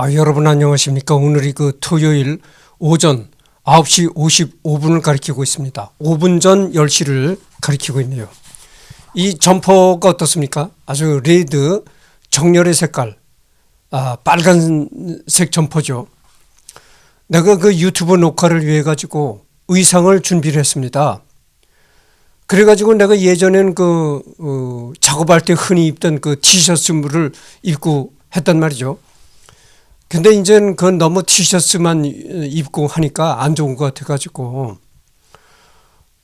여러분 안녕하십니까? 오늘이 토요일 오전 9시 55분을 가리키고 있습니다. 5분 전 10시를 가리키고 있네요. 이 점퍼가 어떻습니까? 아주 레드 정렬의 색깔, 빨간색 점퍼죠. 내가 유튜브 녹화를 위해 가지고 의상을 준비를 했습니다. 그래가지고 내가 예전에는 작업할 때 흔히 입던 티셔츠를 입고 했단 말이죠. 근데 이제는 너무 티셔츠만 입고 하니까 안 좋은 것 같아가지고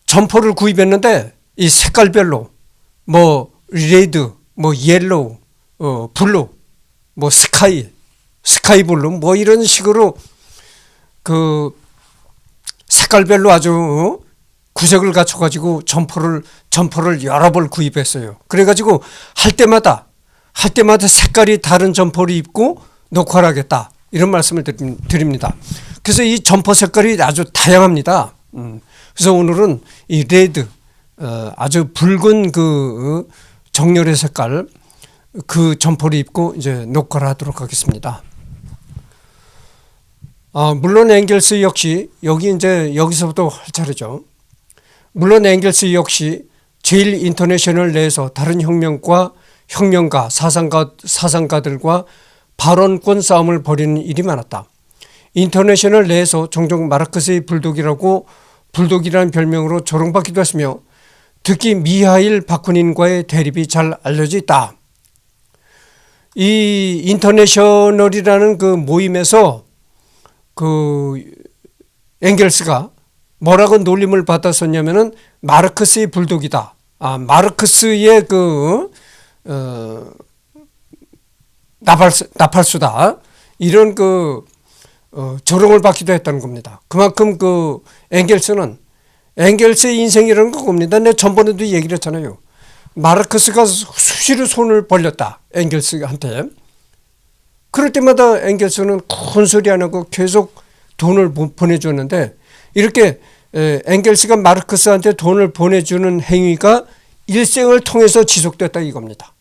점퍼를 구입했는데 이 색깔별로 레드, 옐로우, 블루, 스카이 블루 이런 식으로 색깔별로 아주 구색을 갖춰가지고 점퍼를 여러 벌 구입했어요. 그래가지고 할 때마다 색깔이 다른 점퍼를 입고 녹화를 하겠다 이런 말씀을 드립니다. 그래서 이 점퍼 색깔이 아주 다양합니다. 그래서 오늘은 이 레드 아주 붉은 정렬의 색깔 점퍼를 입고 이제 녹화를 하도록 하겠습니다. 물론 앵겔스 역시 여기서부터 할 차례죠. 물론 앵겔스 역시 제일 인터내셔널 내에서 다른 혁명가, 사상가들과 발언권 싸움을 벌이는 일이 많았다. 인터내셔널 내에서 종종 마르크스의 불독이라는 별명으로 조롱받기도 했으며 특히 미하일 바쿠닌과의 대립이 잘 알려져 있다. 이 인터내셔널이라는 모임에서 앵겔스가 뭐라고 놀림을 받았었냐면은 마르크스의 불독이다. 마르크스의 나팔수다. 이런 조롱을 받기도 했다는 겁니다. 그만큼 앵겔스의 인생이라는 겁니다. 내가 전번에도 얘기를 했잖아요. 마르크스가 수시로 손을 벌렸다. 앵겔스한테. 그럴 때마다 앵겔스는 큰 소리 안 하고 계속 돈을 보내줬는데 이렇게 앵겔스가 마르크스한테 돈을 보내주는 행위가 일생을 통해서 지속됐다 이겁니다.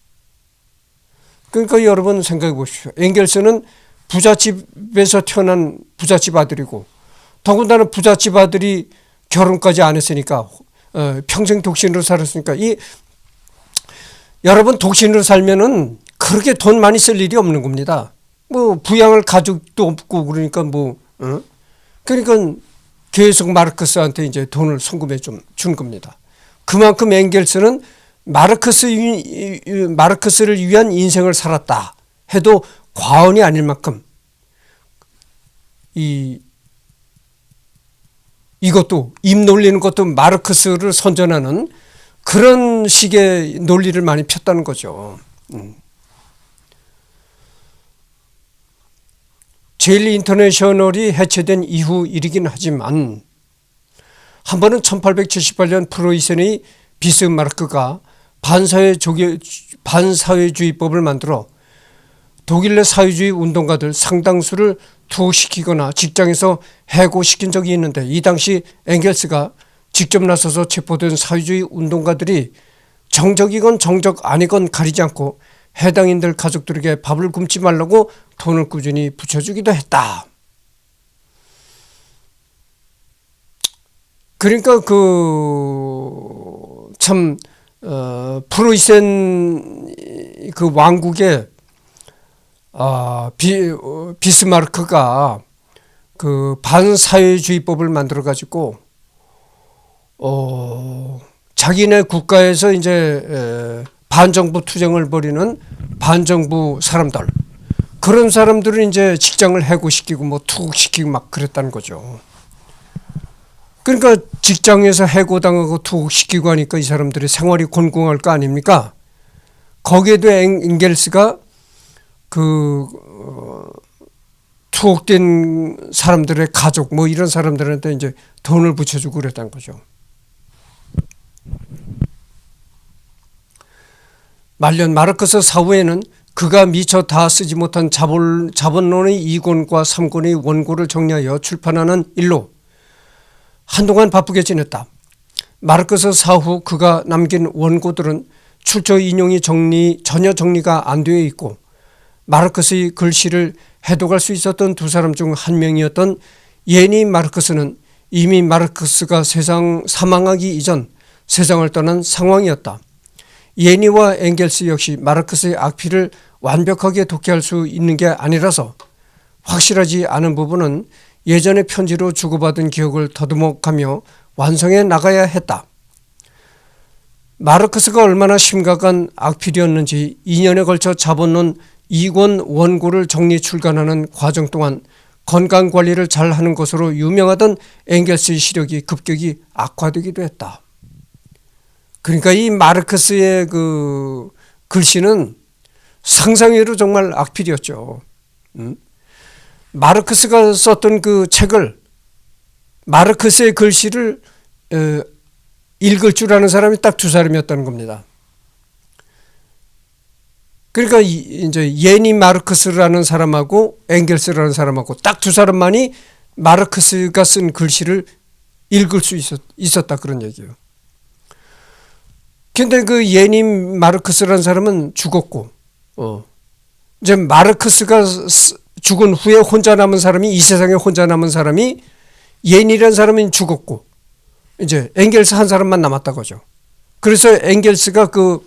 그러니까 여러분 생각해 보십시오. 앵겔스는 부잣집에서 태어난 부잣집 아들이고 더군다나 부잣집 아들이 결혼까지 안 했으니까 평생 독신으로 살았으니까 여러분 독신으로 살면은 그렇게 돈 많이 쓸 일이 없는 겁니다. 부양할 가족도 없고 그러니까 그러니까 계속 마르크스한테 이제 돈을 송금해 준 겁니다. 그만큼 앵겔스는 마르크스를 위한 인생을 살았다 해도 과언이 아닐 만큼 이것도 입 놀리는 것도 마르크스를 선전하는 그런 식의 논리를 많이 폈다는 거죠. 제일 인터내셔널이 해체된 이후 일이긴 하지만 한 번은 1878년 프로이센의 비스마르크가 반사회주의법을 만들어 독일 내 사회주의 운동가들 상당수를 투옥시키거나 직장에서 해고시킨 적이 있는데 이 당시 앵겔스가 직접 나서서 체포된 사회주의 운동가들이 정적이건 정적 아니건 가리지 않고 해당인들 가족들에게 밥을 굶지 말라고 돈을 꾸준히 붙여주기도 했다. 그러니까 프로이센 왕국의 비스마르크가 반사회주의법을 만들어 가지고 자기네 국가에서 이제 반정부 투쟁을 벌이는 반정부 사람들 그런 사람들은 이제 직장을 해고시키고 투옥시키고 막 그랬다는 거죠. 그러니까 직장에서 해고당하고 투옥시키고 하니까 이 사람들의 생활이 곤궁할 거 아닙니까? 거기에도 앵겔스가 투옥된 사람들의 가족 이런 사람들한테 이제 돈을 붙여주고 그랬다는 거죠. 말년 마르크스 사후에는 그가 미처 다 쓰지 못한 자본론의 2권과 3권의 원고를 정리하여 출판하는 일로 한동안 바쁘게 지냈다. 마르크스 사후 그가 남긴 원고들은 출처 인용이 전혀 정리가 안 되어 있고 마르크스의 글씨를 해독할 수 있었던 두 사람 중 한 명이었던 예니 마르크스는 이미 마르크스가 사망하기 이전 세상을 떠난 상황이었다. 예니와 엥겔스 역시 마르크스의 악필을 완벽하게 독해할 수 있는 게 아니라서 확실하지 않은 부분은 예전의 편지로 주고받은 기억을 더듬어가며 완성해 나가야 했다. 마르크스가 얼마나 심각한 악필이었는지 2년에 걸쳐 자본론 2권 원고를 정리 출간하는 과정 동안 건강관리를 잘하는 것으로 유명하던 엥겔스의 시력이 급격히 악화되기도 했다. 그러니까 이 마르크스의 그 글씨는 상상외로 정말 악필이었죠. 마르크스가 썼던 그 책을 마르크스의 글씨를 읽을 줄 아는 사람이 딱 두 사람이었다는 겁니다. 그러니까 이제 예니 마르크스라는 사람하고 엥겔스라는 사람하고 딱 두 사람만이 마르크스가 쓴 글씨를 읽을 수 있었다 그런 얘기예요. 근데 그 예니 마르크스라는 사람은 죽었고, 이제 마르크스가 죽은 후에 혼자 남은 사람이 이 세상에 혼자 남은 사람이 예니라는 사람은 죽었고, 이제 엥겔스 한 사람만 남았다고 하죠. 그래서 엥겔스가 그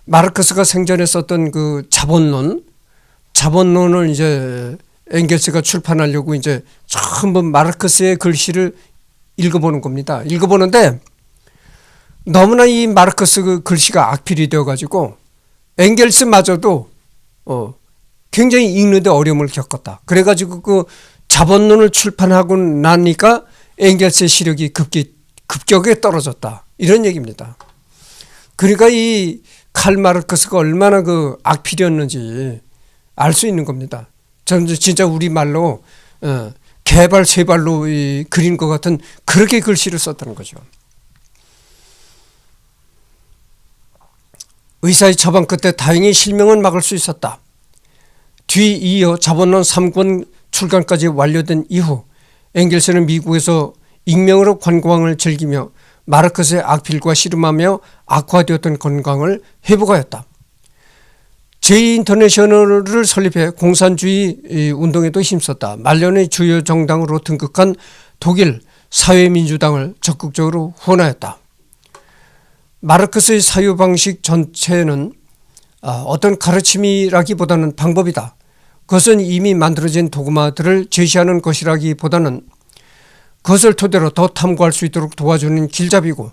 마르크스가 생전에 썼던 그 자본론을 이제 엥겔스가 출판하려고 이제 전부 마르크스의 글씨를 읽어보는 겁니다. 읽어보는데 너무나 이 마르크스 그 글씨가 악필이 되어가지고 엥겔스마저도 굉장히 읽는데 어려움을 겪었다. 그래가지고 그 자본론을 출판하고 나니까 엥겔스의 시력이 급격하게 떨어졌다. 이런 얘기입니다. 그러니까 이 칼 마르크스가 얼마나 그 악필이었는지 알 수 있는 겁니다. 저는 진짜 우리말로 개발 세발로 그린 것 같은 그렇게 글씨를 썼다는 거죠. 의사의 처방 끝에 다행히 실명은 막을 수 있었다. 뒤이어 자본론 3권 출간까지 완료된 이후 엥겔스는 미국에서 익명으로 관광을 즐기며 마르크스의 악필과 씨름하며 악화되었던 건강을 회복하였다. 제2인터내셔널을 설립해 공산주의 운동에도 힘썼다. 말년의 주요 정당으로 등극한 독일 사회민주당을 적극적으로 후원하였다. 마르크스의 사유방식 전체는 어떤 가르침이라기보다는 방법이다. 그것은 이미 만들어진 도구마들을 제시하는 것이라기보다는 그것을 토대로 더 탐구할 수 있도록 도와주는 길잡이고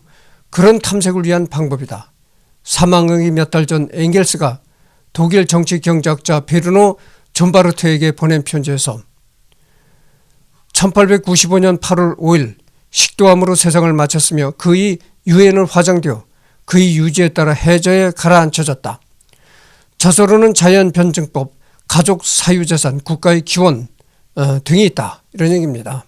그런 탐색을 위한 방법이다. 사망하기 몇 달 전 엥겔스가 독일 정치 경제학자 베르노 존바르트에게 보낸 편지에서 1895년 8월 5일 식도암으로 세상을 마쳤으며 그의 유해는 화장되어 그의 유지에 따라 해저에 가라앉혀졌다. 저서로는 자연변증법, 가족 사유재산, 국가의 기원 등이 있다. 이런 얘기입니다.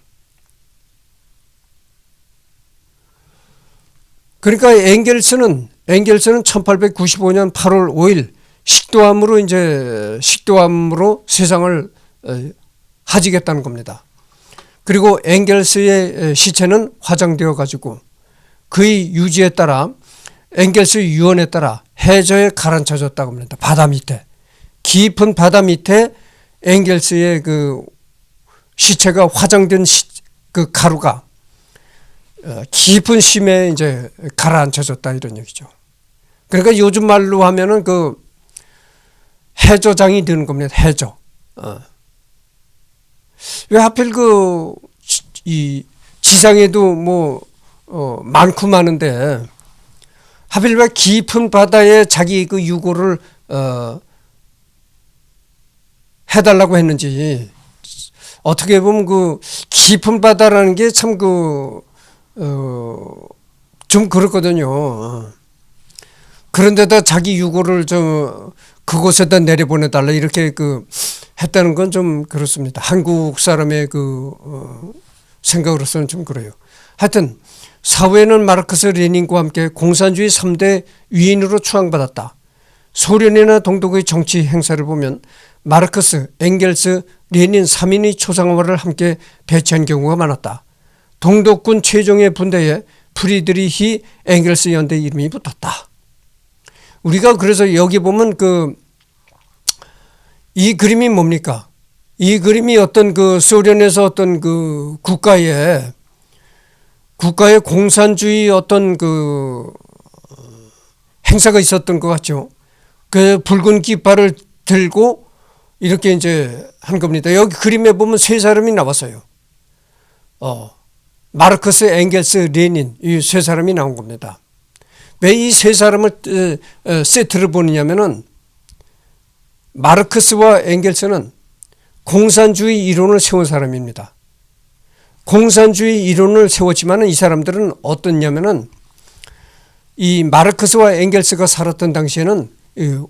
그러니까 엥겔스는 1895년 8월 5일 식도암으로 세상을 하지겠다는 겁니다. 그리고 엥겔스의 시체는 화장되어 가지고 그의 유지에 따라 엥겔스의 유언에 따라 해저에 가라앉혀졌다고 합니다. 바다 밑에 깊은 바다 밑에 엥겔스의 그 시체가 화장된 그 가루가 깊은 심에 이제 가라앉혀졌다 이런 얘기죠. 그러니까 요즘 말로 하면은 그 해저장이 되는 겁니다. 해저. 왜 하필 이 지상에도 많고 많은데 하필 왜 깊은 바다에 자기 그 유골을 해달라고 했는지 어떻게 보면 그 깊은 바다라는 게 참 좀 그렇거든요. 그런데다 자기 유골을 그곳에다 내려보내달라 이렇게 했다는 건 좀 그렇습니다. 한국 사람의 생각으로서는 좀 그래요. 하여튼 사회는 마르크스 레닌과 함께 공산주의 3대 위인으로 추앙받았다. 소련이나 동독의 정치 행사를 보면 마르크스, 엥겔스, 레닌 3인의 초상화를 함께 배치한 경우가 많았다. 동독군 최종의 분대에 프리드리히 엥겔스 연대 이름이 붙었다. 우리가 그래서 여기 보면 이 그림이 뭡니까? 이 그림이 어떤 그 소련에서 어떤 그 국가의 공산주의 어떤 그 행사가 있었던 것 같죠. 그 붉은 깃발을 들고 이렇게 이제 한 겁니다. 여기 그림에 보면 세 사람이 나왔어요. 마르크스, 엥겔스, 레닌 이 세 사람이 나온 겁니다. 왜 이 세 사람을 세트를 보느냐면은 마르크스와 엥겔스는 공산주의 이론을 세운 사람입니다. 공산주의 이론을 세웠지만은 이 사람들은 어떻냐면은 이 마르크스와 엥겔스가 살았던 당시에는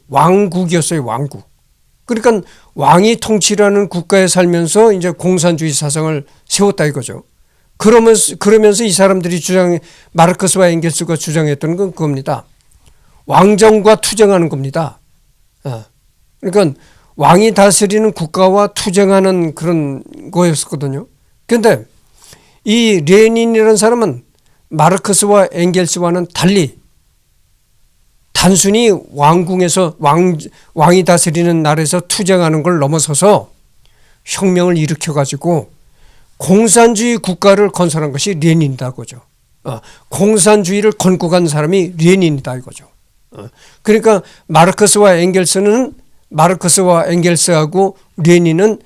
왕국이었어요. 왕국. 그러니까 왕이 통치라는 국가에 살면서 이제 공산주의 사상을 세웠다 이거죠. 그러면서 이 사람들이 마르크스와 엥겔스가 주장했던 건 그겁니다. 왕정과 투쟁하는 겁니다. 그러니까 왕이 다스리는 국가와 투쟁하는 그런 거였거든요. 그런데 이 레닌이라는 사람은 마르크스와 엥겔스와는 달리 단순히 왕궁에서 왕이 다스리는 나라에서 투쟁하는 걸 넘어서서 혁명을 일으켜가지고 공산주의 국가를 건설한 것이 레닌이다 이거죠. 공산주의를 건국한 사람이 레닌이다 이거죠. 그러니까 마르크스와 엥겔스하고 레닌은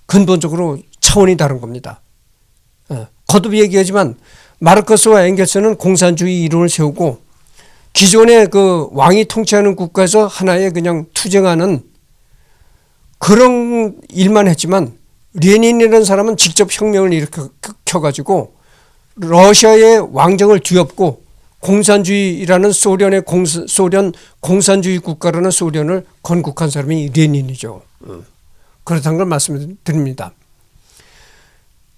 근본적으로 차원이 다른 겁니다. 거듭 얘기하지만 마르크스와 엥겔스는 공산주의 이론을 세우고 기존의 그 왕이 통치하는 국가에서 하나의 그냥 투쟁하는 그런 일만 했지만 레닌이라는 사람은 직접 혁명을 일으켜가지고 러시아의 왕정을 뒤엎고 공산주의라는 소련 공산주의 국가라는 소련을 건국한 사람이 레닌이죠. 그렇다는 걸 말씀드립니다.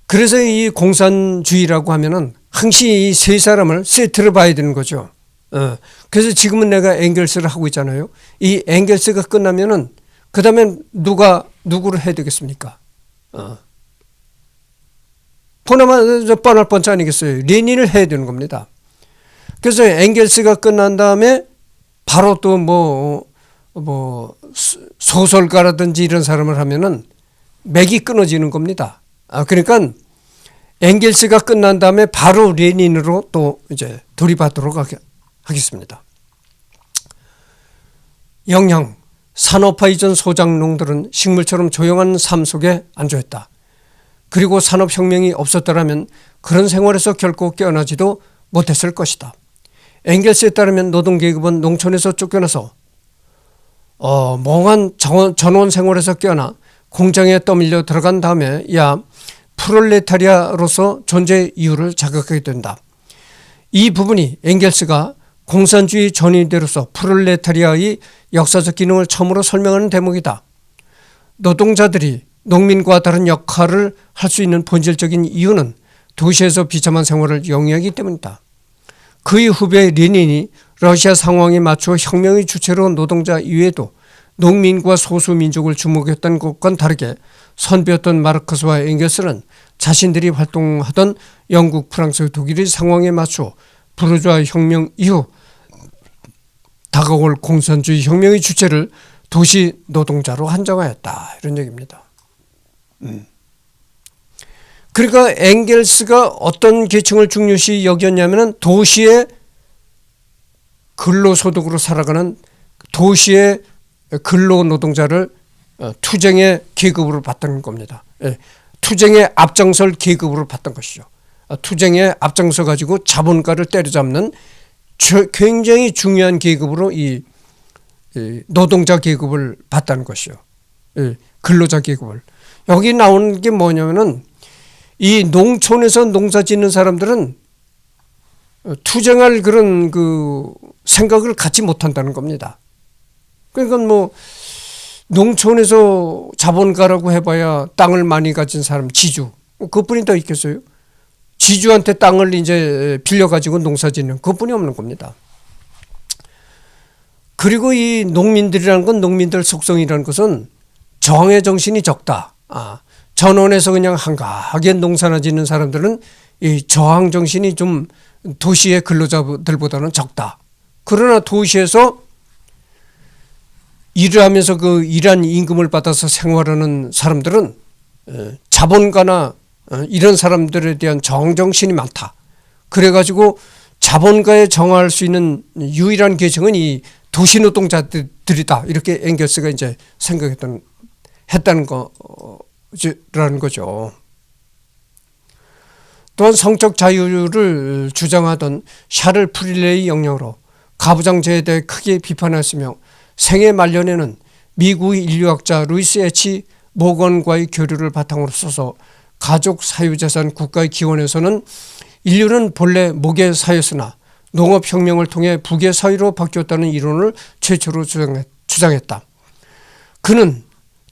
그래서 이 공산주의라고 하면은 항시 이 세 사람을 세트를 봐야 되는 거죠. 그래서 지금은 내가 엥겔스를 하고 있잖아요. 이 엥겔스가 끝나면은 그 다음에 누구를 해야 되겠습니까? 뻔할 뻔치 아니겠어요. 레닌을 해야 되는 겁니다. 그래서 엥겔스가 끝난 다음에 바로 또 소설가라든지 이런 사람을 하면은 맥이 끊어지는 겁니다. 그러니까 엥겔스가 끝난 다음에 바로 레닌으로 또 이제 돌입하도록 하겠습니다. 영양, 산업화 이전 소작농들은 식물처럼 조용한 삶 속에 안주했다. 그리고 산업혁명이 없었더라면 그런 생활에서 결코 깨어나지도 못했을 것이다. 엥겔스에 따르면 노동계급은 농촌에서 쫓겨나서 멍한 전원 생활에서 깨어나 공장에 떠밀려 들어간 다음에 프롤레타리아로서 존재 이유를 자각하게 된다. 이 부분이 엥겔스가 공산주의 전위대로서 프롤레타리아의 역사적 기능을 처음으로 설명하는 대목이다. 노동자들이 농민과 다른 역할을 할 수 있는 본질적인 이유는 도시에서 비참한 생활을 영위하기 때문이다. 그의 후배 레닌이 러시아 상황에 맞춰 혁명의 주체로 노동자 이외에도 농민과 소수민족을 주목했던 것과는 다르게 선배였던 마르크스와 엥겔스는 자신들이 활동하던 영국, 프랑스, 독일의 상황에 맞춰 부르주아 혁명 이후 다가올 공산주의 혁명의 주체를 도시 노동자로 한정하였다. 이런 얘기입니다. 그러니까 엥겔스가 어떤 계층을 중요시 여겼냐면 도시의 근로소득으로 살아가는 도시의 근로노동자를 투쟁의 계급으로 봤던 겁니다. 투쟁의 앞장설 계급으로 봤던 것이죠. 투쟁에 앞장서 가지고 자본가를 때려잡는 굉장히 중요한 계급으로 이 노동자 계급을 봤다는 것이요. 근로자 계급을. 여기 나오는 게 뭐냐면은 이 농촌에서 농사 짓는 사람들은 투쟁할 그런 그 생각을 갖지 못한다는 겁니다. 그러니까 농촌에서 자본가라고 해봐야 땅을 많이 가진 사람, 지주. 그뿐이 더 있겠어요? 지주한테 땅을 이제 빌려가지고 농사 짓는 그뿐이 없는 겁니다. 그리고 이 농민들이라는 건 농민들 속성이라는 것은 정의 정신이 적다. 전원에서 그냥 한가하게 농사나 짓는 사람들은 이 저항 정신이 좀 도시의 근로자들보다는 적다. 그러나 도시에서 일을 하면서 그 일한 임금을 받아서 생활하는 사람들은 자본가나 이런 사람들에 대한 정정신이 많다. 그래가지고 자본가에 정할 수 있는 유일한 계층은 이 도시노동자들이다. 이렇게 엥겔스가 이제 했다는 거라는 거죠. 또한 성적 자유를 주장하던 샤를 프릴레의 영향으로 가부장제에 대해 크게 비판했으며 생애 말년에는 미국의 인류학자 루이스 H. 모건과의 교류를 바탕으로 써서 가족 사유재산 국가의 기원에서는 인류는 본래 목의 사유였으나 농업혁명을 통해 북의 사유로 바뀌었다는 이론을 최초로 주장했다. 그는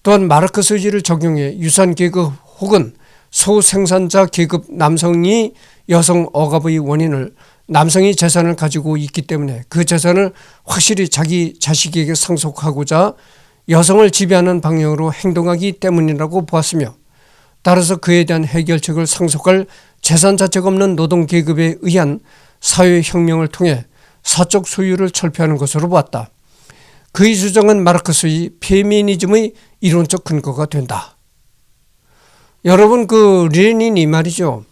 또한 마르크스주의를 적용해 유산계급 혹은 소생산자 계급 남성이 여성 억압의 원인을 남성이 재산을 가지고 있기 때문에 그 재산을 확실히 자기 자식에게 상속하고자 여성을 지배하는 방향으로 행동하기 때문이라고 보았으며 따라서 그에 대한 해결책을 상속할 재산 자체가 없는 노동계급에 의한 사회혁명을 통해 사적 소유를 철폐하는 것으로 보았다. 그의 주장은 마르크스의 페미니즘의 이론적 근거가 된다. 여러분 그 레닌이 말이죠.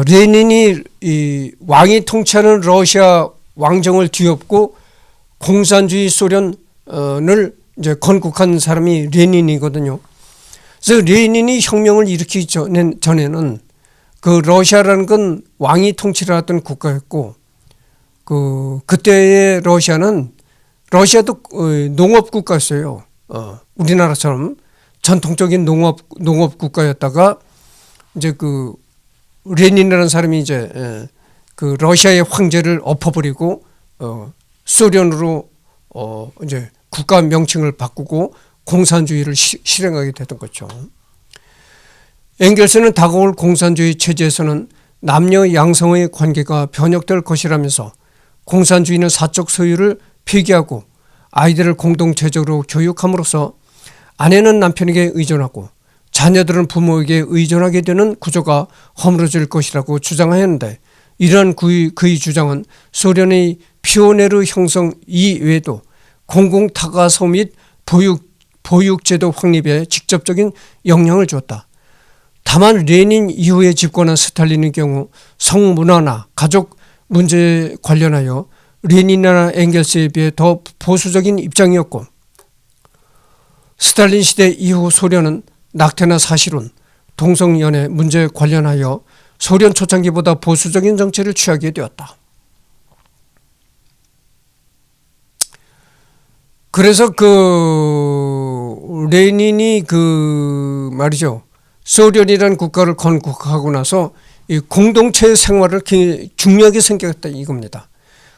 레닌이 이 왕이 통치하는 러시아 왕정을 뒤엎고 공산주의 소련을 이제 건국한 사람이 레닌이거든요. 그래서 레닌이 혁명을 일으키기 전에는 그 러시아라는 건 왕이 통치를 하던 국가였고 그때의 러시아도 농업 국가였어요. 우리나라처럼 전통적인 농업 국가였다가 이제 그 레닌이라는 사람이 이제 그 러시아의 황제를 엎어버리고 소련으로 이제 국가 명칭을 바꾸고 공산주의를 실행하게 되던 거죠. 엥겔스는 다가올 공산주의 체제에서는 남녀 양성의 관계가 변혁될 것이라면서 공산주의는 사적 소유를 폐기하고 아이들을 공동체적으로 교육함으로써 아내는 남편에게 의존하고 자녀들은 부모에게 의존하게 되는 구조가 허물어질 것이라고 주장하였는데 이러한 그의 주장은 소련의 피오네르 형성 이외에도 공공타가소 및 보육제도 확립에 직접적인 영향을 주었다. 다만 레닌 이후에 집권한 스탈린의 경우 성문화나 가족 문제에 관련하여 레닌이나 엥겔스에 비해 더 보수적인 입장이었고 스탈린 시대 이후 소련은 낙태나 사실혼, 동성연애 문제에 관련하여 소련 초창기보다 보수적인 정책을 취하게 되었다. 그래서 그 레닌이 그 말이죠. 소련이라는 국가를 건국하고 나서 이 공동체 생활을 중요하게 생각했다 이겁니다.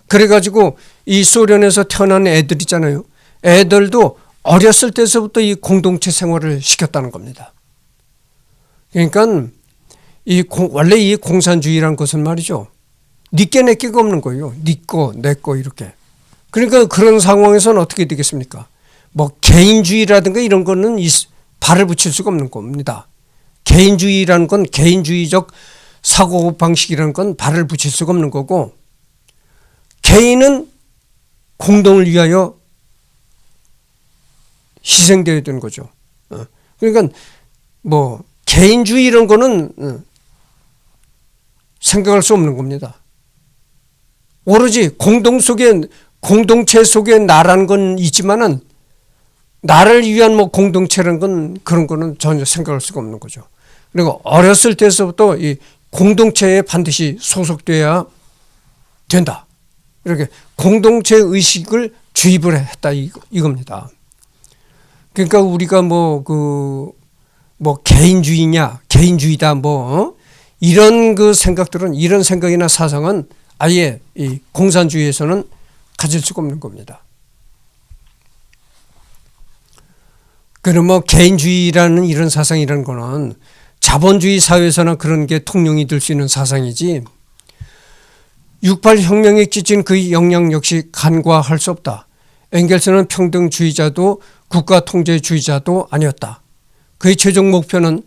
그래가지고 이 소련에서 태어난 애들 있잖아요. 애들도 어렸을 때서부터 이 공동체 생활을 시켰다는 겁니다. 그러니까 원래 이 공산주의라는 것은 말이죠. 니께 내께가 없는 거예요. 니꺼 내꺼 이렇게. 그러니까 그런 상황에서는 어떻게 되겠습니까? 뭐 개인주의라든가 이런 거는 발을 붙일 수가 없는 겁니다. 개인주의라는 건 개인주의적 사고방식이라는 건 발을 붙일 수가 없는 거고 개인은 공동을 위하여 희생되어야 되는 거죠. 그러니까 뭐 개인주의 이런 거는 생각할 수 없는 겁니다. 오로지 공동체 속에 나라는 건 있지만은 나를 위한 뭐 공동체라는 건 그런 거는 전혀 생각할 수가 없는 거죠. 그리고 어렸을 때서부터 이 공동체에 반드시 소속돼야 된다. 이렇게 공동체 의식을 주입을 했다 이겁니다. 그러니까 우리가 뭐 개인주의다 이런 그 생각들은 이런 생각이나 사상은 아예 이 공산주의에서는 가질 수가 없는 겁니다. 그럼 뭐 개인주의라는 이런 사상이라는 거는 자본주의 사회에서나 그런 게 통용이 될 수 있는 사상이지 6.8 혁명에 끼친 그의 영향 역시 간과할 수 없다. 엥겔스는 평등주의자도 국가통제주의자도 아니었다. 그의 최종 목표는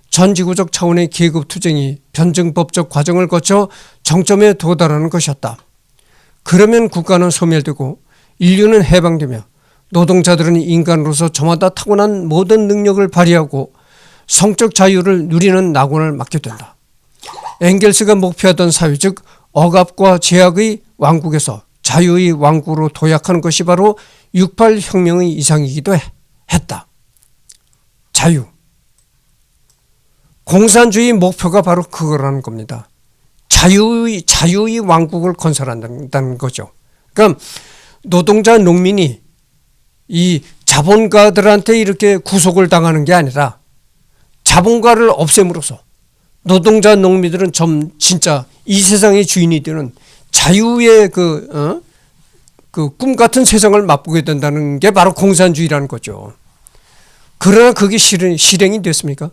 전지구적 차원의 계급투쟁이 변증법적 과정을 거쳐 정점에 도달하는 것이었다. 그러면 국가는 소멸되고 인류는 해방되며 노동자들은 인간으로서 저마다 타고난 모든 능력을 발휘하고 성적 자유를 누리는 낙원을 맞게 된다. 엥겔스가 목표하던 사회, 즉 억압과 제약의 왕국에서 자유의 왕국으로 도약하는 것이 바로 6.8 혁명의 이상이기도 했다. 자유. 공산주의 목표가 바로 그거라는 겁니다. 자유의 왕국을 건설한다는 거죠. 그러니까 노동자 농민이 이 자본가들한테 이렇게 구속을 당하는 게 아니라 자본가를 없앰으로써 노동자 농민들은 진짜 이 세상의 주인이 되는 자유의 그 꿈 같은 세상을 맛보게 된다는 게 바로 공산주의라는 거죠. 그러나 그게 실행이 됐습니까?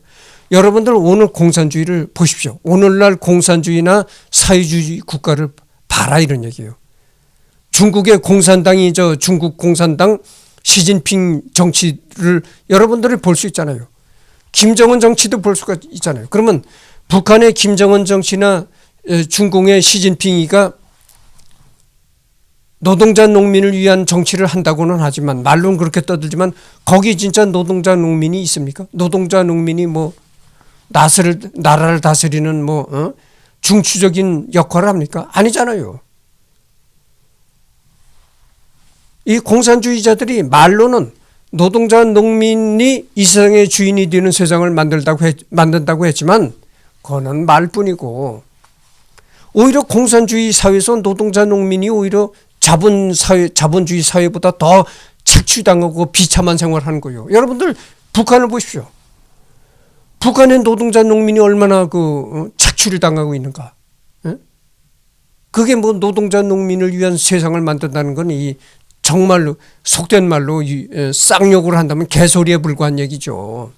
여러분들 오늘 공산주의를 보십시오. 오늘날 공산주의나 사회주의 국가를 봐라 이런 얘기예요. 중국의 공산당이 중국 공산당 시진핑 정치를 여러분들이 볼 수 있잖아요. 김정은 정치도 볼 수가 있잖아요. 그러면 북한의 김정은 정치나 중공의 시진핑이가 노동자 농민을 위한 정치를 한다고는 하지만 말로는 그렇게 떠들지만 거기 진짜 노동자 농민이 있습니까? 노동자 농민이 뭐 나라를 다스리는 중추적인 역할을 합니까? 아니잖아요. 이 공산주의자들이 말로는 노동자 농민이 이 세상의 주인이 되는 세상을 만든다고 했지만 그거는 말뿐이고 오히려 공산주의 사회에서 노동자 농민이 오히려 자본주의 사회보다 더 착취당하고 비참한 생활을 하는 거예요. 여러분들 북한을 보십시오. 북한의 노동자 농민이 얼마나 착취를 당하고 있는가. 그게 뭐 노동자 농민을 위한 세상을 만든다는 건 이 정말로 속된 말로 쌍욕을 한다면 개소리에 불과한 얘기죠.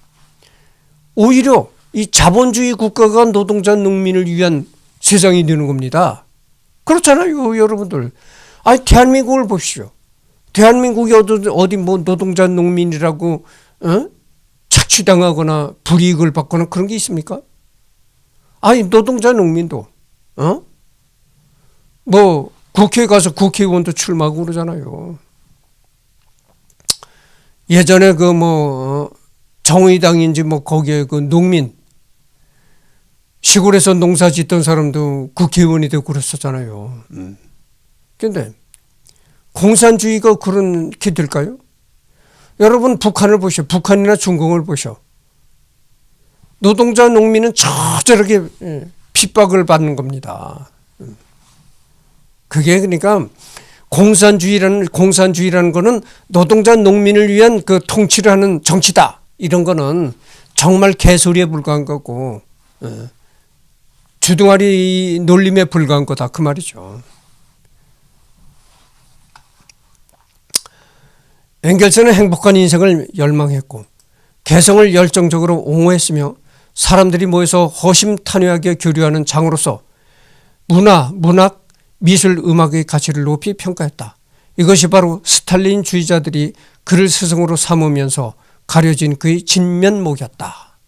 오히려 이 자본주의 국가가 노동자 농민을 위한 세상이 되는 겁니다. 그렇잖아요, 여러분들. 아니 대한민국을 보십시오. 대한민국이 어디 뭐 노동자 농민이라고 착취당하거나 불이익을 받거나 그런 게 있습니까? 아니 노동자 농민도 뭐 국회에 가서 국회의원도 출마하고 그러잖아요. 예전에 정의당인지 거기에 농민 시골에서 농사 짓던 사람도 국회의원이 되고 그랬었잖아요. 그런데 공산주의가 그렇게 될까요? 여러분 북한을 보셔. 북한이나 중국을 보셔. 노동자 농민은 저렇게 핍박을 받는 겁니다. 그게 그러니까 공산주의라는 거는 노동자 농민을 위한 그 통치를 하는 정치다. 이런 거는 정말 개소리에 불과한 거고 주둥아리 놀림에 불과한 거다 그 말이죠. 엥겔스는 행복한 인생을 열망했고 개성을 열정적으로 옹호했으며 사람들이 모여서 허심탄회하게 교류하는 장으로서 문학, 미술, 음악의 가치를 높이 평가했다. 이것이 바로 스탈린주의자들이 그를 스승으로 삼으면서 가려진 그의 진면목이었다.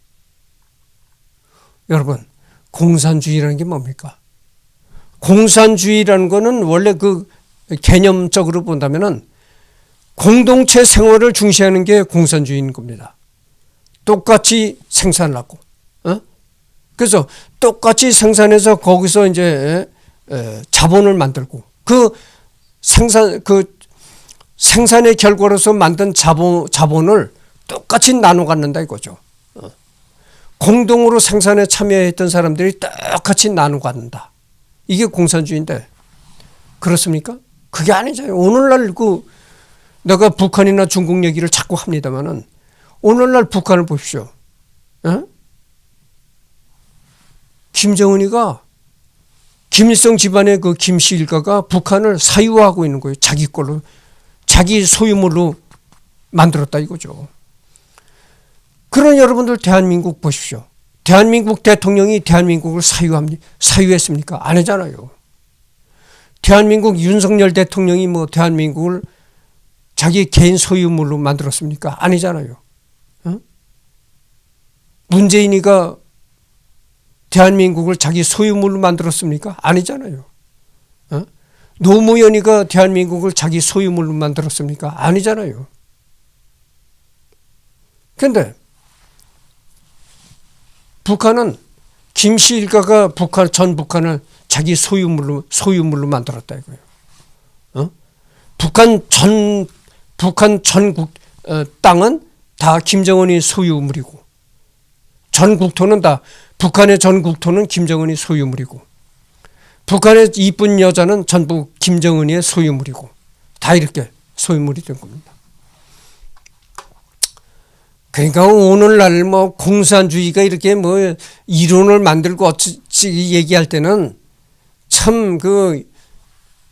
여러분, 공산주의라는 게 뭡니까? 공산주의라는 거는 원래 개념적으로 본다면은 공동체 생활을 중시하는 게 공산주의인 겁니다. 똑같이 생산을 하고, 그래서 똑같이 생산해서 거기서 이제 자본을 만들고 생산의 결과로서 만든 자본을 똑같이 나눠 갖는다 이거죠. 공동으로 생산에 참여했던 사람들이 똑같이 나눠 갖는다. 이게 공산주의인데 그렇습니까? 그게 아니잖아요. 오늘날 내가 북한이나 중국 얘기를 자꾸 합니다만은 오늘날 북한을 보십시오. 김정은이가 김일성 집안의 김씨 일가가 북한을 사유화하고 있는 거예요. 자기 걸로, 자기 소유물로 만들었다 이거죠. 그런 여러분들 대한민국 보십시오. 대한민국 대통령이 대한민국을 사유했습니까? 아니잖아요. 대한민국 윤석열 대통령이 대한민국을 자기 개인 소유물로 만들었습니까? 아니잖아요. 문재인이가 대한민국을 자기 소유물로 만들었습니까? 아니잖아요. 노무현이가 대한민국을 자기 소유물로 만들었습니까? 아니잖아요. 근데 북한은 김씨 일가가 전 북한을 자기 소유물로 만들었다 이거예요. 북한 전국 땅은 다 김정은이 소유물이고, 전 국토는 다 북한의 전 국토는 김정은이 소유물이고, 북한의 이쁜 여자는 전부 김정은이의 소유물이고, 다 이렇게 소유물이 된 겁니다. 그러니까 오늘날 뭐 공산주의가 이렇게 뭐 이론을 만들고 어찌 얘기할 때는 참 그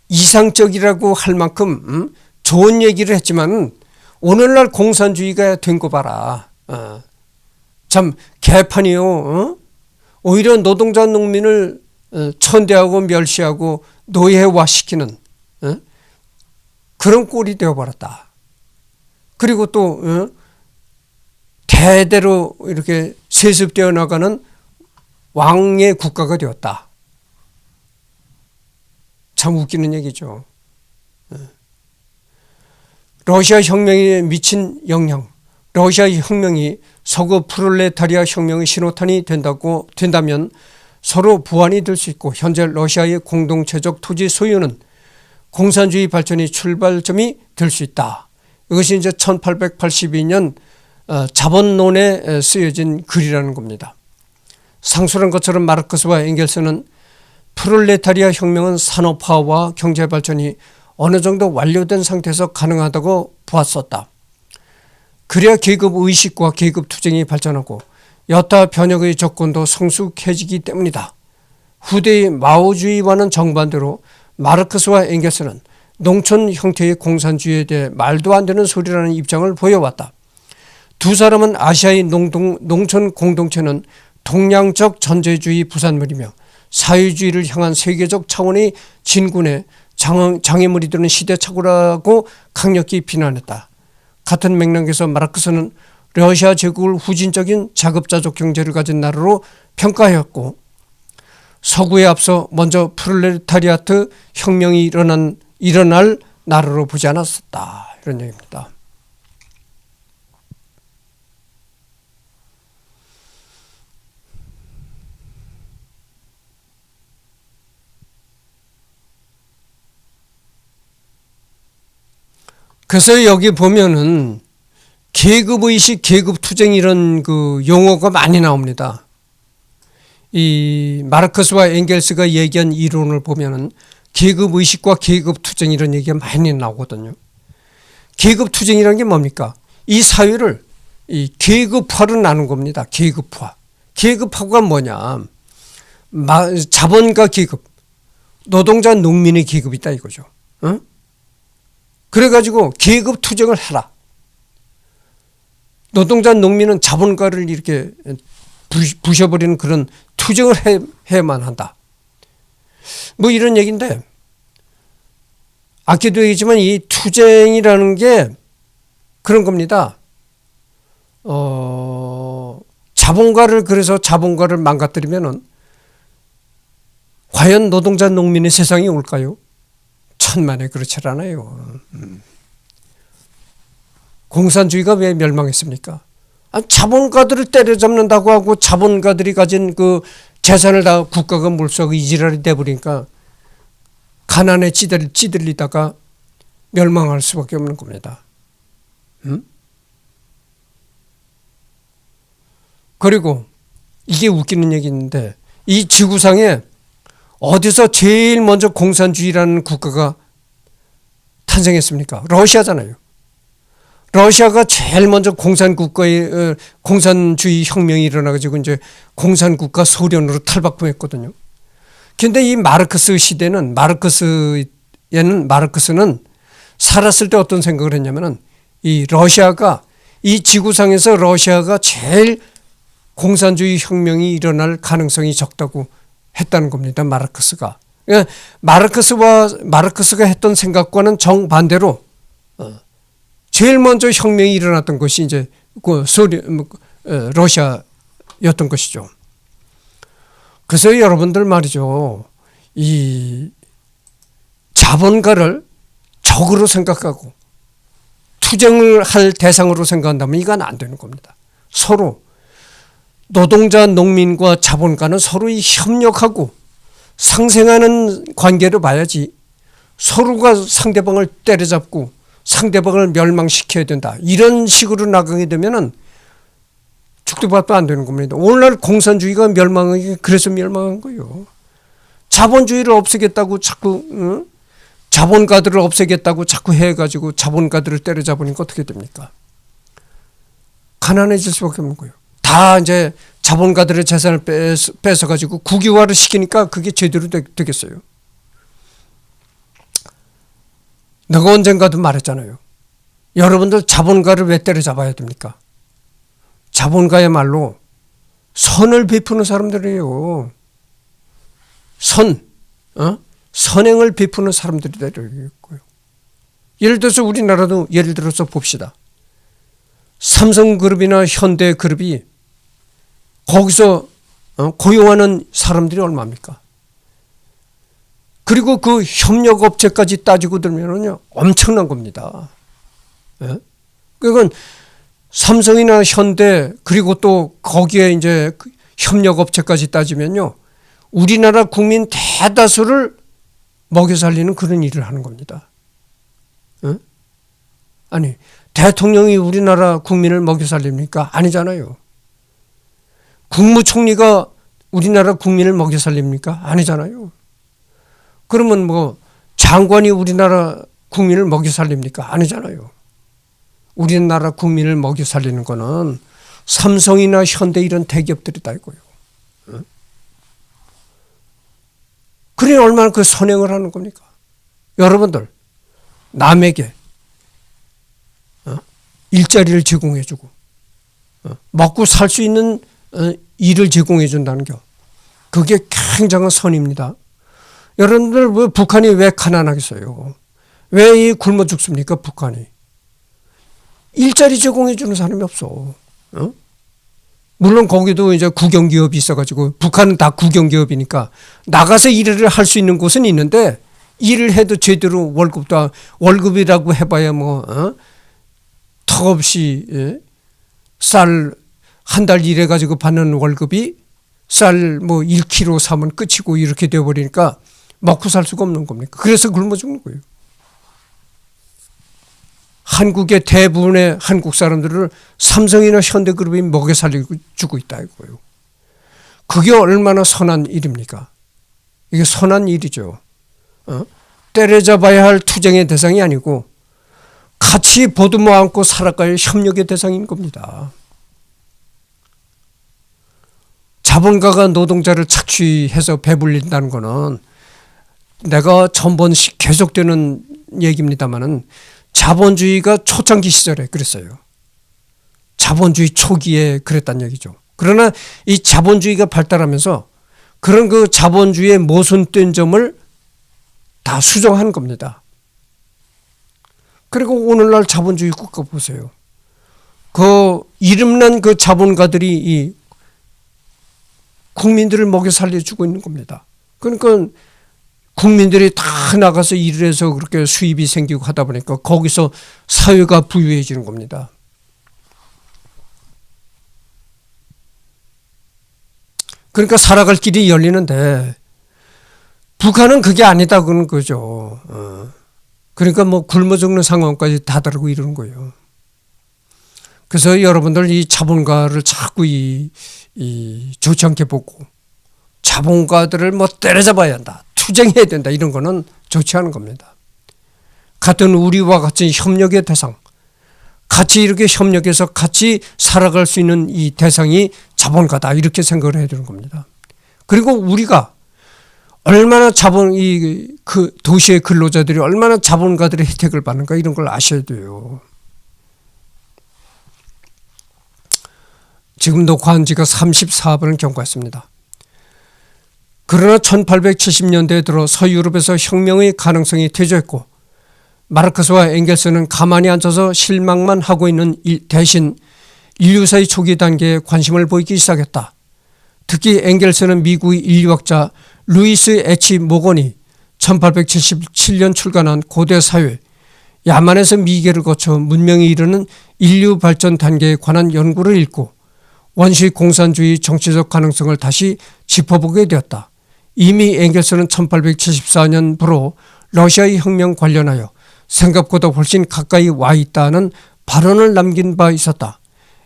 이상적이라고 할 만큼 좋은 얘기를 했지만, 오늘날 공산주의가 된 거 봐라. 참 개판이요. 오히려 노동자 농민을 천대하고 멸시하고 노예화시키는 그런 꼴이 되어버렸다. 그리고 또 대대로 이렇게 세습되어 나가는 왕의 국가가 되었다. 참 웃기는 얘기죠. 러시아 혁명에 미친 영향, 러시아 혁명이 서구 프롤레타리아 혁명의 신호탄이 된다면 서로 보완이 될 수 있고, 현재 러시아의 공동체적 토지 소유는 공산주의 발전의 출발점이 될 수 있다. 이것이 이제 1882년 자본론에 쓰여진 글이라는 겁니다. 상술한 것처럼 마르크스와 엥겔스는 프롤레타리아 혁명은 산업화와 경제발전이 어느 정도 완료된 상태에서 가능하다고 보았었다. 그래야 계급의식과 계급투쟁이 발전하고 여타 변혁의 조건도 성숙해지기 때문이다. 후대의 마오주의와는 정반대로 마르크스와 엥겔스는 농촌 형태의 공산주의에 대해 말도 안 되는 소리라는 입장을 보여왔다. 두 사람은 아시아의 농촌 공동체는 동양적 전제주의 부산물이며 사회주의를 향한 세계적 차원의 진군에 장애물이 되는 시대착오라고 강력히 비난했다. 같은 맥락에서 마르크스는 러시아 제국을 후진적인 자급자족 경제를 가진 나라로 평가하였고, 서구에 앞서 먼저 프롤레타리아트 혁명이 일어날 나라로 보지 않았었다. 이런 얘기입니다. 그래서 여기 보면은 계급의식, 계급투쟁 이런 그 용어가 많이 나옵니다. 이 마르크스와 엥겔스가 얘기한 이론을 보면은 계급의식과 계급투쟁 이런 얘기가 많이 나오거든요. 계급투쟁이라는 게 뭡니까? 이 사회를 이 계급화로 나눈 겁니다. 계급화. 계급화가 뭐냐? 자본가 계급, 노동자 농민의 계급이다 이거죠. 그래가지고 계급 투쟁을 해라. 노동자 농민은 자본가를 이렇게 부셔버리는 그런 투쟁을 해야만 한다. 뭐 이런 얘기인데, 아까도 얘기했지만 이 투쟁이라는 게 그런 겁니다. 그래서 자본가를 망가뜨리면은 과연 노동자 농민의 세상이 올까요? 천만에 그렇지 않아요. 공산주의가 왜 멸망했습니까? 자본가들을 때려잡는다고 하고 자본가들이 가진 그 재산을 다 국가가 몰수하고 이지랄이 돼버리니까 가난에 찌들리다가 멸망할 수밖에 없는 겁니다. 그리고 이게 웃기는 얘기인데, 이 지구상에 어디서 제일 먼저 공산주의라는 국가가 탄생했습니까? 러시아잖아요. 러시아가 제일 먼저 공산주의 혁명이 일어나가지고 이제 공산국가 소련으로 탈바꿈했거든요. 근데 이 마르크스 시대는, 마르크스는 살았을 때 어떤 생각을 했냐면은, 이 지구상에서 러시아가 제일 공산주의 혁명이 일어날 가능성이 적다고 했다는 겁니다. 마르크스가. 그러니까 마르크스가 했던 생각과는 정반대로 제일 먼저 혁명이 일어났던 것이 이제 러시아였던 것이죠. 그래서 여러분들 말이죠, 이 자본가를 적으로 생각하고 투쟁을 할 대상으로 생각한다면 이건 안 되는 겁니다. 서로 노동자, 농민과 자본가는 서로 협력하고 상생하는 관계로 봐야지 서로가 상대방을 때려잡고 상대방을 멸망시켜야 된다. 이런 식으로 나가게 되면은 죽도 밥도 안 되는 겁니다. 오늘날 공산주의가 멸망하기 그래서 멸망한 거예요. 자본주의를 없애겠다고 자꾸 자본가들을 없애겠다고 자꾸 해가지고 자본가들을 때려잡으니까 어떻게 됩니까? 가난해질 수밖에 없는 거예요. 다 이제 자본가들의 재산을 뺏어가지고 국유화를 시키니까 그게 제대로 되겠어요. 내가 언젠가도 말했잖아요. 여러분들 자본가를 왜 때려잡아야 됩니까? 자본가야말로 선을 베푸는 사람들이에요. 선행을 베푸는 사람들이 되겠고요. 예를 들어서 우리나라도 예를 들어서 봅시다. 삼성그룹이나 현대그룹이 거기서 고용하는 사람들이 얼마입니까? 그리고 그 협력업체까지 따지고 들면요 엄청난 겁니다. 예? 그건 삼성이나 현대 그리고 또 거기에 이제 협력업체까지 따지면요 우리나라 국민 대다수를 먹여 살리는 그런 일을 하는 겁니다. 예? 아니 대통령이 우리나라 국민을 먹여 살립니까? 아니잖아요. 국무총리가 우리나라 국민을 먹여 살립니까? 아니잖아요. 그러면 뭐 장관이 우리나라 국민을 먹여 살립니까? 아니잖아요. 우리나라 국민을 먹여 살리는 거는 삼성이나 현대 이런 대기업들이다 이거요. 그래 얼마나 그 선행을 하는 겁니까? 여러분들 남에게 일자리를 제공해주고 먹고 살 수 있는 일을 제공해 준다는 게 그게 굉장한 선입니다. 여러분들 왜 북한이 왜 가난하겠어요? 왜 굶어 죽습니까? 북한이 일자리 제공해 주는 사람이 없어. 물론 거기도 이제 국영기업이 있어가지고 북한은 다 국영기업이니까 나가서 일을 할 수 있는 곳은 있는데 일을 해도 제대로 월급이라고 해봐야 턱없이 쌀 한 달 일해가지고 받는 월급이 쌀 1kg 사면 끝이고 이렇게 되어버리니까 먹고 살 수가 없는 겁니까? 그래서 굶어 죽는 거예요. 한국의 대부분의 한국 사람들을 삼성이나 현대그룹이 먹여 살려주고 있다 이거예요. 그게 얼마나 선한 일입니까? 이게 선한 일이죠. 때려잡아야 할 투쟁의 대상이 아니고 같이 보듬어 안고 살아갈 협력의 대상인 겁니다. 자본가가 노동자를 착취해서 배불린다는 거는 내가 전번씩 계속되는 얘기입니다만은 자본주의가 초창기 시절에 그랬어요. 자본주의 초기에 그랬단 얘기죠. 그러나 이 자본주의가 발달하면서 그런 그 자본주의의 모순된 점을 다 수정한 겁니다. 그리고 오늘날 자본주의 국가 보세요. 그 이름난 그 자본가들이 이 국민들을 먹여 살려주고 있는 겁니다. 그러니까 국민들이 다 나가서 일을 해서 그렇게 수입이 생기고 하다 보니까 거기서 사회가 부유해지는 겁니다. 그러니까 살아갈 길이 열리는데 북한은 그게 아니다 그런 거죠. 그러니까 굶어 죽는 상황까지 다다르고 이러는 거예요. 그래서 여러분들 이 자본가를 자꾸 좋지 않게 보고 자본가들을 때려잡아야 한다. 투쟁해야 된다. 이런 거는 좋지 않은 겁니다. 같은 우리와 같은 협력의 대상, 같이 이렇게 협력해서 같이 살아갈 수 있는 이 대상이 자본가다. 이렇게 생각을 해야 되는 겁니다. 그리고 우리가 얼마나 그 도시의 근로자들이 얼마나 자본가들의 혜택을 받는가 이런 걸 아셔야 돼요. 지금 녹화한 지가 34번을 경과했습니다. 그러나 1870년대에 들어 서유럽에서 혁명의 가능성이 퇴조했고 마르크스와 엥겔스는 가만히 앉아서 실망만 하고 있는 대신 인류사의 초기 단계에 관심을 보이기 시작했다. 특히 엥겔스는 미국의 인류학자 루이스 H. 모건이 1877년 출간한 고대 사회 야만에서 미개를 거쳐 문명이 이르는 인류 발전 단계에 관한 연구를 읽고 원시 공산주의 정치적 가능성을 다시 짚어보게 되었다. 이미 엥겔스는 1874년부로 러시아의 혁명 관련하여 생각보다 훨씬 가까이 와 있다는 발언을 남긴 바 있었다.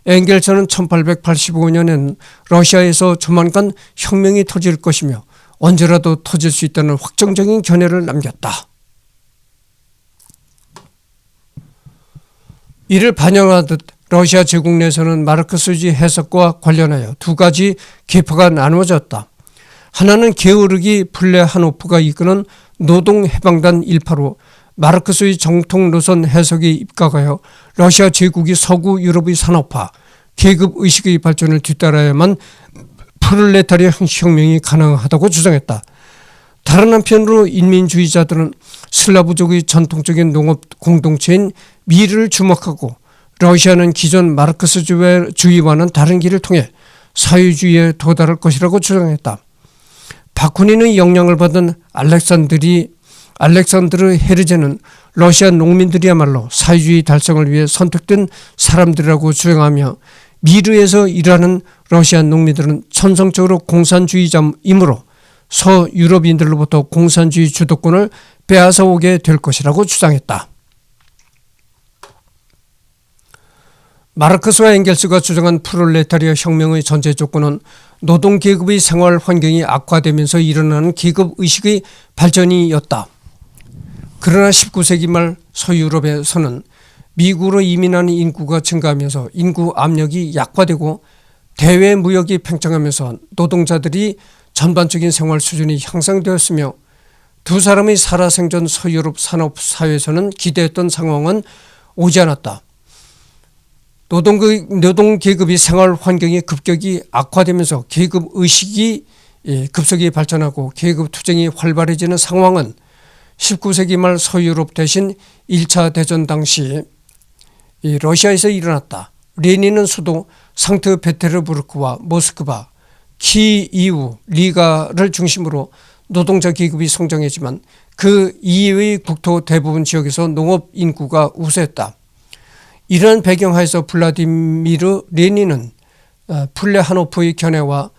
엥겔스는 1885년에는 러시아에서 조만간 혁명이 터질 것이며 언제라도 터질 수 있다는 확정적인 견해를 남겼다. 이를 반영하듯 러시아 제국 내에서는 마르크스주의 해석과 관련하여 두 가지 계파가 나누어졌다. 하나는 게오르기 플레하노프가 이끄는 노동해방단 일파로 마르크스의 정통 노선 해석에 입각하여 러시아 제국이 서구 유럽의 산업화, 계급의식의 발전을 뒤따라야만 프롤레타리아 혁명이 가능하다고 주장했다. 다른 한편으로 인민주의자들은 슬라브족의 전통적인 농업 공동체인 미르를 주목하고 러시아는 기존 마르크스주의와는 다른 길을 통해 사회주의에 도달할 것이라고 주장했다. 바쿠닌의 영향을 받은 알렉산드르 헤르제는 러시아 농민들이야말로 사회주의 달성을 위해 선택된 사람들이라고 주장하며 미르에서 일하는 러시아 농민들은 천성적으로 공산주의자이므로 서유럽인들로부터 공산주의 주도권을 빼앗아 오게 될 것이라고 주장했다. 마르크스와 엥겔스가 주장한 프롤레타리아 혁명의 전제 조건은 노동계급의 생활 환경이 악화되면서 일어나는 계급의식의 발전이었다. 그러나 19세기 말 서유럽에서는 미국으로 이민하는 인구가 증가하면서 인구 압력이 약화되고 대외 무역이 팽창하면서 노동자들이 전반적인 생활 수준이 향상되었으며 두 사람의 살아생전 서유럽 산업사회에서는 기대했던 상황은 오지 않았다. 노동계급의 생활 환경이 급격히 악화되면서 계급의식이 급속히 발전하고 계급투쟁이 활발해지는 상황은 19세기 말 서유럽 대신 1차 대전 당시 러시아에서 일어났다. 레닌은 수도 상트페테르부르크와 모스크바, 키이우, 리가를 중심으로 노동자 계급이 성장했지만 그 이외의 국토 대부분 지역에서 농업 인구가 우세했다. 이러한 배경하에서 블라디미르 레닌은 플레하노프의 견해와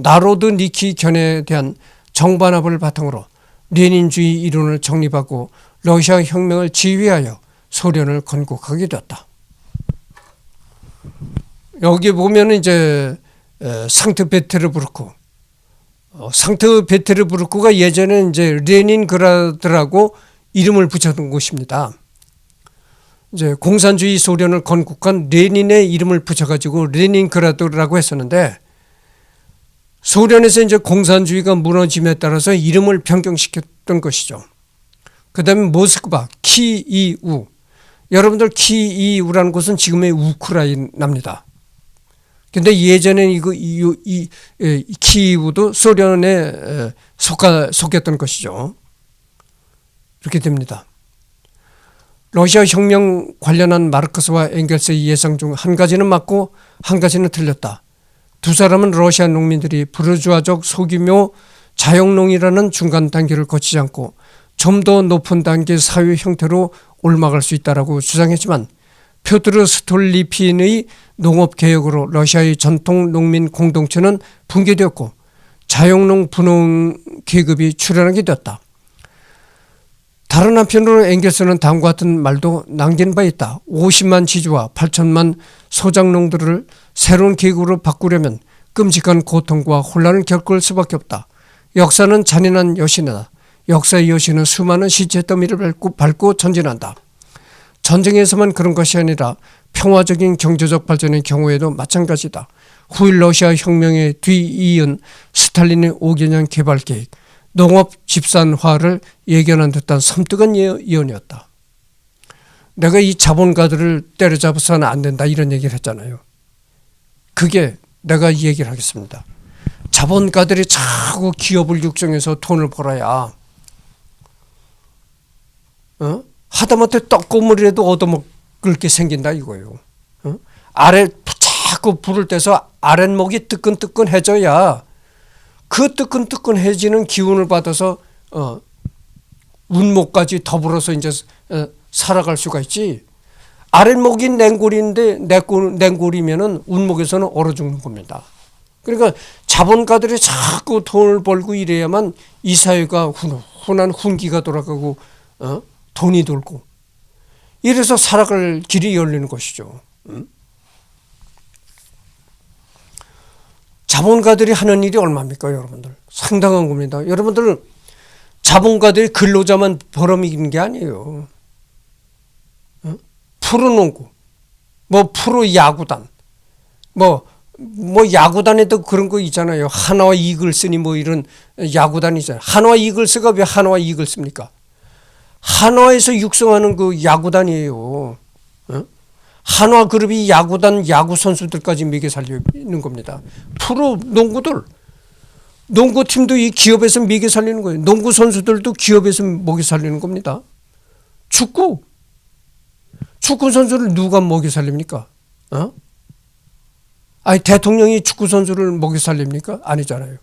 나로드니키 견해에 대한 정반합을 바탕으로 레닌주의 이론을 정립하고 러시아 혁명을 지휘하여 소련을 건국하게 되었다. 여기 보면 이제 상트페테르부르크가 예전에 이제 레닌그라드라고 이름을 붙였던 곳입니다. 이제 공산주의 소련을 건국한 레닌의 이름을 붙여가지고 레닌그라드라고 했었는데 소련에서 이제 공산주의가 무너짐에 따라서 이름을 변경시켰던 것이죠. 그 다음에 모스크바, 키이우. 여러분들 키이우라는 곳은 지금의 우크라이나입니다. 근데 예전에 이 키이우도 소련에 속했던 것이죠. 이렇게 됩니다. 러시아 혁명 관련한 마르크스와 엥겔스의 예상 중 한 가지는 맞고 한 가지는 틀렸다. 두 사람은 러시아 농민들이 부르주아적 소규모 자영농이라는 중간 단계를 거치지 않고 좀 더 높은 단계 사회 형태로 올라갈 수 있다고 주장했지만 표트르 스톨리핀의 농업개혁으로 러시아의 전통 농민 공동체는 붕괴되었고 자영농 분홍 계급이 출현하게 되었다. 다른 한편으로 엥겔스는 다음과 같은 말도 남긴 바 있다. 50만 지주와 8천만 소작농들을 새로운 계급으로 바꾸려면 끔찍한 고통과 혼란을 겪을 수밖에 없다. 역사는 잔인한 여신이다. 역사의 여신은 수많은 시체 더미를 밟고 전진한다. 전쟁에서만 그런 것이 아니라 평화적인 경제적 발전의 경우에도 마찬가지다. 후일 러시아 혁명에 뒤이은 스탈린의 5개년 개발 계획, 농업 집산화를 예견한 듯한 섬뜩한 예언이었다. 내가 이 자본가들을 때려잡아서는 안 된다 이런 얘기를 했잖아요. 그게 내가 이 얘기를 하겠습니다. 자본가들이 자꾸 기업을 육성해서 돈을 벌어야 하다못해 떡고물이라도 얻어먹을 게 생긴다 이거예요. 아래 자꾸 불을 떼서 아랫목이 뜨끈뜨끈해져야 그 뜨끈뜨끈해지는 기운을 받아서 운목까지 더불어서 이제 살아갈 수가 있지. 아랫목이 냉골인데 냉골이면은 운목에서는 얼어 죽는 겁니다. 그러니까 자본가들이 자꾸 돈을 벌고 이래야만 이 사회가 훈훈한 훈기가 돌아가고 돈이 돌고 이래서 살아갈 길이 열리는 것이죠. 자본가들이 하는 일이 얼마입니까, 여러분들? 상당한 겁니다. 여러분들 자본가들이 근로자만 벌어먹이는 게 아니에요. 프로농구, 뭐 프로야구단, 뭐 야구단에도 그런 거 있잖아요. 한화와 이글스니 뭐 이런 야구단이 있잖아요. 한화와 이글스가 왜 한화와 이글스입니까? 한화에서 육성하는 그 야구단이에요. 한화 그룹이 야구단 야구 선수들까지 먹여 살리는 겁니다. 프로 농구들, 농구팀도 이 기업에서 먹여 살리는 거예요. 농구 선수들도 기업에서 먹여 살리는 겁니다. 축구 선수를 누가 먹여 살립니까? 아니 대통령이 축구 선수를 먹여 살립니까? 아니잖아요.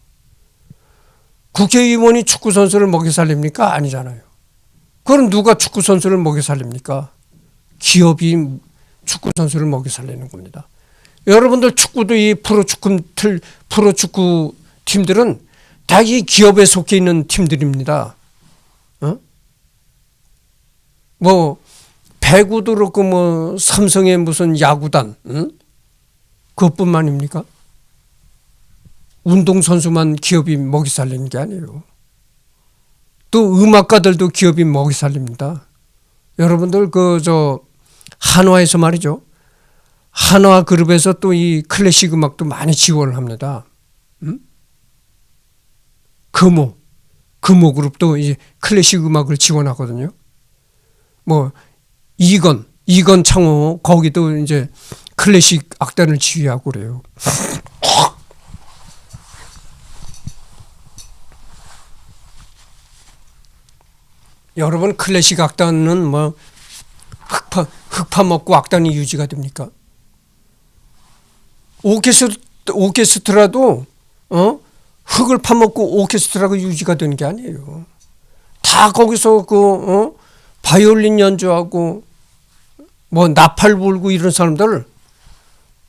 국회의원이 축구 선수를 먹여 살립니까? 아니잖아요. 그럼 누가 축구 선수를 먹여 살립니까? 기업이 축구 선수를 먹여 살리는 겁니다. 여러분들 축구도 이 프로축구 팀들은 다 이 기업에 속해 있는 팀들입니다. 뭐 배구도 그렇고 뭐 삼성의 무슨 야구단 그것뿐만입니까? 운동선수만 기업이 먹이 살리는 게 아니에요. 또 음악가들도 기업이 먹이 살립니다. 여러분들 한화에서 말이죠. 한화 그룹에서 또 이 클래식 음악도 많이 지원을 합니다. 금호 그룹도 이제 클래식 음악을 지원하거든요. 뭐 이건 창호 거기도 이제 클래식 악단을 지휘하고 그래요. 여러분 클래식 악단은 뭐 흙파 먹고 악단이 유지가 됩니까? 오케스트라도 흙을 파먹고 오케스트라가 유지가 되는 게 아니에요. 다 거기서 바이올린 연주하고 뭐 나팔 불고 이런 사람들,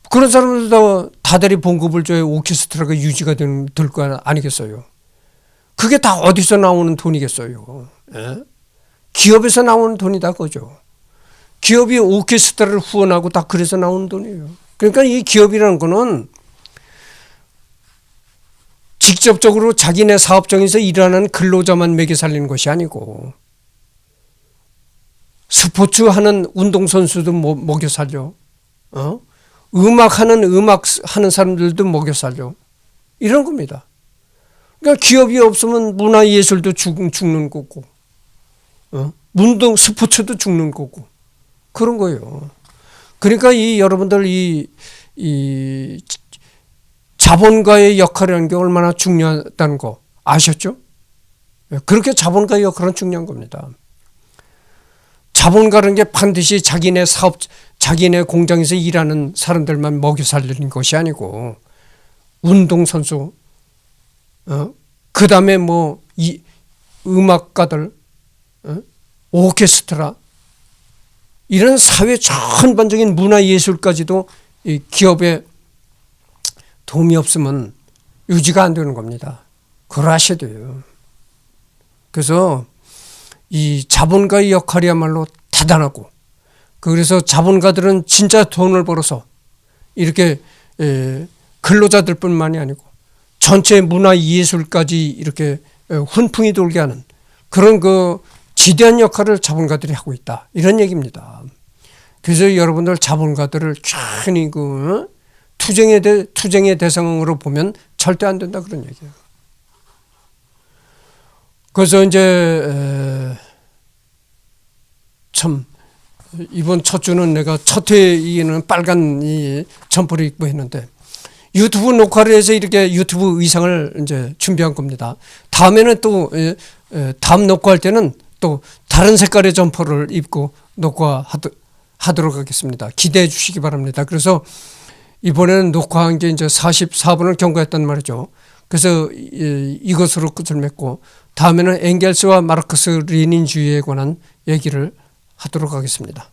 그런 사람들 다달이 봉급을 줘야 오케스트라가 유지가 될 거 아니겠어요? 그게 다 어디서 나오는 돈이겠어요? 예? 기업에서 나오는 돈이다 그죠? 기업이 오케스트라를 후원하고 다 그래서 나오는 돈이에요. 그러니까 이 기업이라는 거는 직접적으로 자기네 사업장에서 일하는 근로자만 먹여 살리는 것이 아니고 스포츠 하는 운동선수도 먹여 살려. 음악 하는 사람들도 먹여 살려. 이런 겁니다. 그러니까 기업이 없으면 문화예술도 죽는 거고, 운동 스포츠도 죽는 거고, 그런 거예요. 그러니까 여러분들 이 자본가의 역할이라는 게 얼마나 중요하다는 거 아셨죠? 그렇게 자본가의 역할은 중요한 겁니다. 자본가라는 게 반드시 자기네 공장에서 일하는 사람들만 먹여 살리는 것이 아니고 운동선수, 그 다음에 뭐 음악가들, 오케스트라, 이런 사회 전반적인 문화예술까지도 이 기업에 도움이 없으면 유지가 안 되는 겁니다. 그걸 아셔야 돼요. 그래서 이 자본가의 역할이야말로 대단하고, 그래서 자본가들은 진짜 돈을 벌어서 이렇게 근로자들뿐만이 아니고 전체 문화예술까지 이렇게 훈풍이 돌게 하는 그런 지대한 역할을 자본가들이 하고 있다, 이런 얘기입니다. 그래서 여러분들 자본가들을 쫙히 투쟁의 대상으로 보면 절대 안 된다, 그런 얘기예요. 그래서 이제 참 이번 첫 주는 내가 첫 회에는 빨간 이 점퍼를 입고 했는데 유튜브 녹화를 해서 이렇게 유튜브 의상을 이제 준비한 겁니다. 다음에는 또 다음 녹화할 때는 또 다른 색깔의 점퍼를 입고 녹화하도록 하겠습니다. 기대해 주시기 바랍니다. 그래서 이번에는 녹화한 게 이제 44분을 경과했단 말이죠. 그래서 이것으로 끝을 맺고 다음에는 엥겔스와 마르크스 레닌주의에 관한 얘기를 하도록 하겠습니다.